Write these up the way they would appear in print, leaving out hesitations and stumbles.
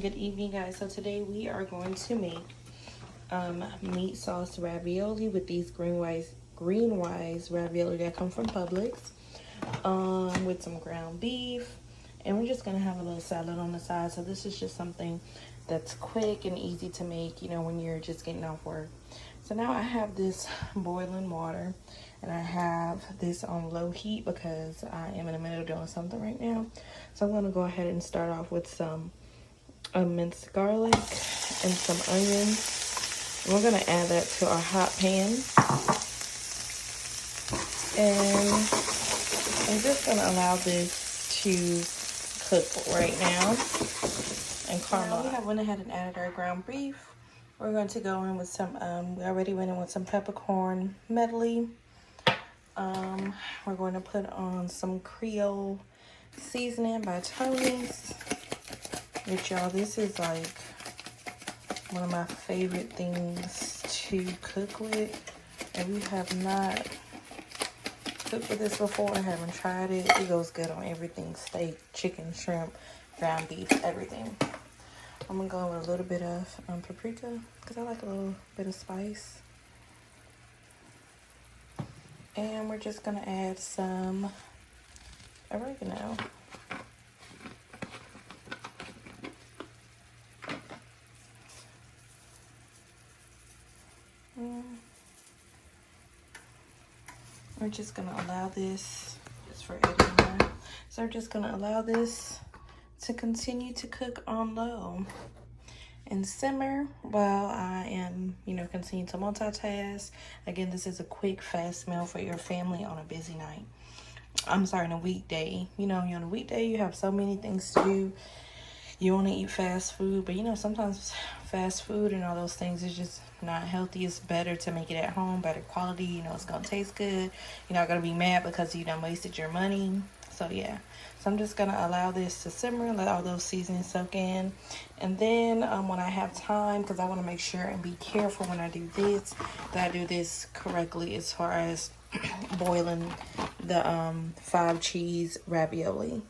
good evening, guys. So today we are going to make meat sauce ravioli with these green wise ravioli that come from Publix, with some ground beef, and we're just gonna have a little salad on the side. So this is just something that's quick and easy to make, you know, when you're just getting off work. So now I have this boiling water, and I have this on low heat because I am in the middle of doing something right now. So I'm gonna go ahead and start off with some minced garlic and some onions. We're gonna add that to our hot pan, and I'm just gonna allow this to cook right now and caramelize. Now we went ahead and added our ground beef. We're going to go in with some, we already went in with some peppercorn medley. We're going to put on some Creole seasoning by Tony's. Which, y'all, this is like one of my favorite things to cook with. If you have not cooked with this before, I haven't tried it. It goes good on everything: steak, chicken, shrimp, ground beef, everything. I'm gonna go with a little bit of paprika because I like a little bit of spice. And we're just gonna add some oregano. We're just gonna allow this, just for editing. So we're just gonna allow this to continue to cook on low and simmer while I am, you know, continue to multitask. Again, this is a quick, fast meal for your family on a busy night. I'm sorry, on a weekday. You know, on a weekday, you have so many things to do. You want to eat fast food, but you know, sometimes fast food and all those things is just not healthy. It's better to make it at home, better quality. You know, it's going to taste good. You're not going to be mad because you done wasted your money. So, yeah. So, I'm just going to allow this to simmer, let all those seasonings soak in. And then when I have time, because I want to make sure and be careful when I do this, that I do this correctly as far as boiling the 5 cheese ravioli.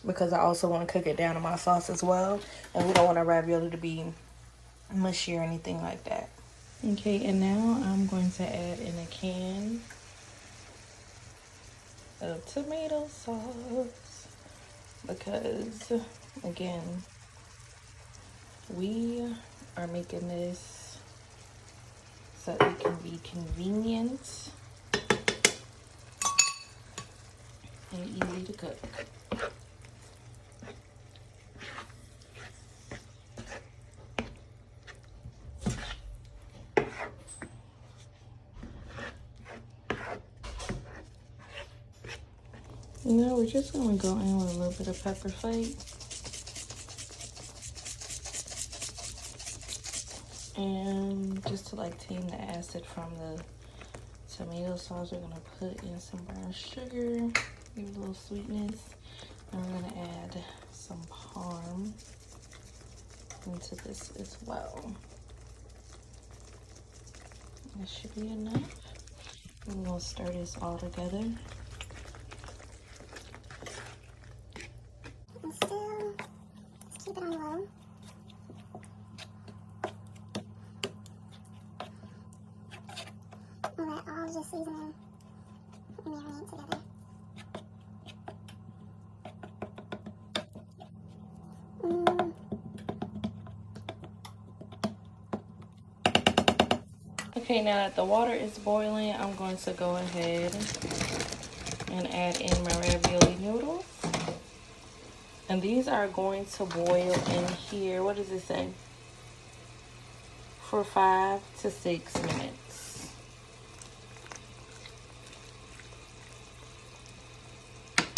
Because I also want to cook it down in my sauce as well. And we don't want our ravioli to be mushy or anything like that. Okay, and now I'm going to add in a can of tomato sauce. Because, again, we are making this so it can be convenient and easy to cook. Now we're just going to go in with a little bit of pepper flake. And just to like tame the acid from the tomato sauce, we're going to put in some brown sugar, give it a little sweetness. And we're going to add some parm into this as well. That should be enough. I'm going to stir this all together. And still keep it on low. And let all the seasoning marinate together. Okay, now that the water is boiling, I'm going to go ahead and add in my ravioli noodles. And these are going to boil in here, what does it say? For 5 to 6 minutes.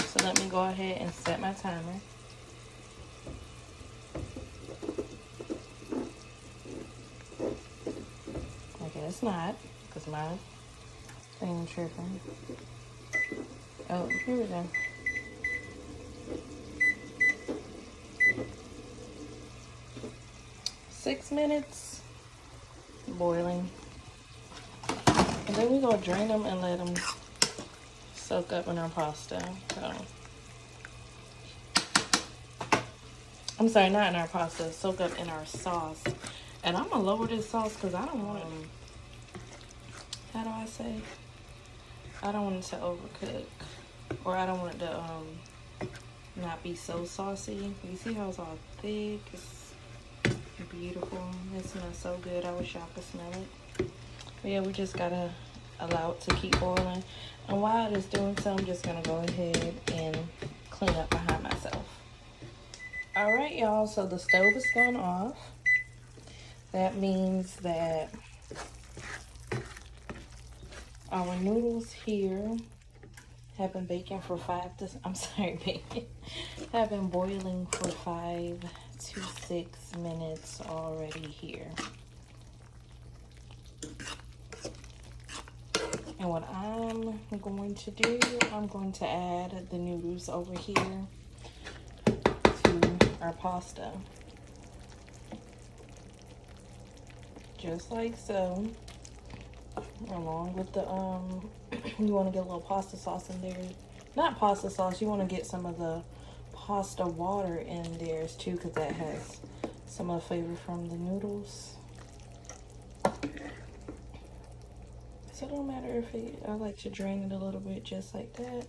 So let me go ahead and set my timer. Okay, it's not, because my thing tripping. Oh, here we go. Six minutes boiling. And then we're going to drain them and let them soak up in our pasta. So I'm sorry, not in our pasta, soak up in our sauce. And I'm gonna lower this sauce because I don't want it, how do I say? I don't want it to overcook. Or I don't want it to not be so saucy. You see how it's all thick? It's beautiful. It smells so good. I wish y'all could smell it. But yeah, we just gotta allow it to keep boiling. And while it's doing so, I'm just gonna go ahead and clean up behind myself. Alright, y'all, so the stove is gone off. That means that our noodles here have been baking for have been boiling for 5 to 6 minutes already here. And what I'm going to do, I'm going to add the noodles over here to our pasta. Just like so. Along with the, you want to get a little pasta sauce in there. Not pasta sauce, you want to get some of the pasta water in there too, because that has some of the flavor from the noodles. So it don't matter if I like to drain it a little bit just like that.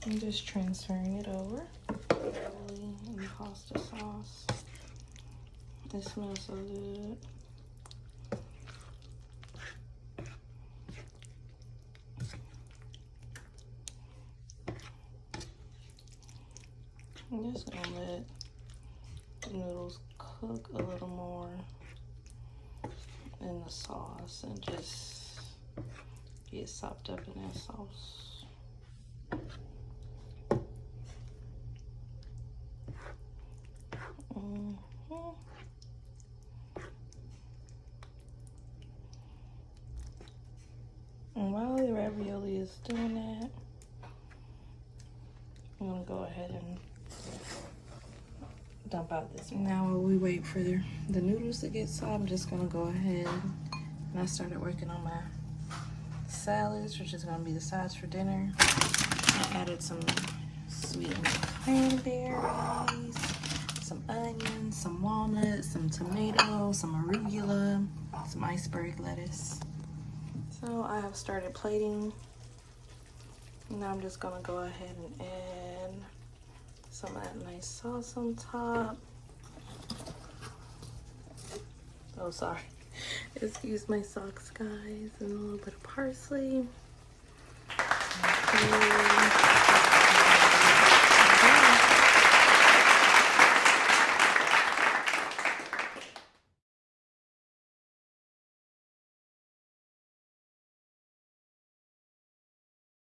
I'm just transferring it over. Really, pasta sauce. It smells so good. I'm just gonna let the noodles cook a little more in the sauce and just get sopped up in that sauce. And while the ravioli is doing that, I'm gonna go ahead and dump out this. Now while we wait for the noodles to get soft, I'm just gonna go ahead and I started working on my salads, which is gonna be the sides for dinner. I added some sweet cranberries, some onions, some walnuts, some tomatoes, some arugula, some iceberg lettuce. So I have started plating. Now I'm just gonna go ahead and add some of that nice sauce on top. Oh, sorry. Excuse my socks, guys. And a little bit of parsley. Okay.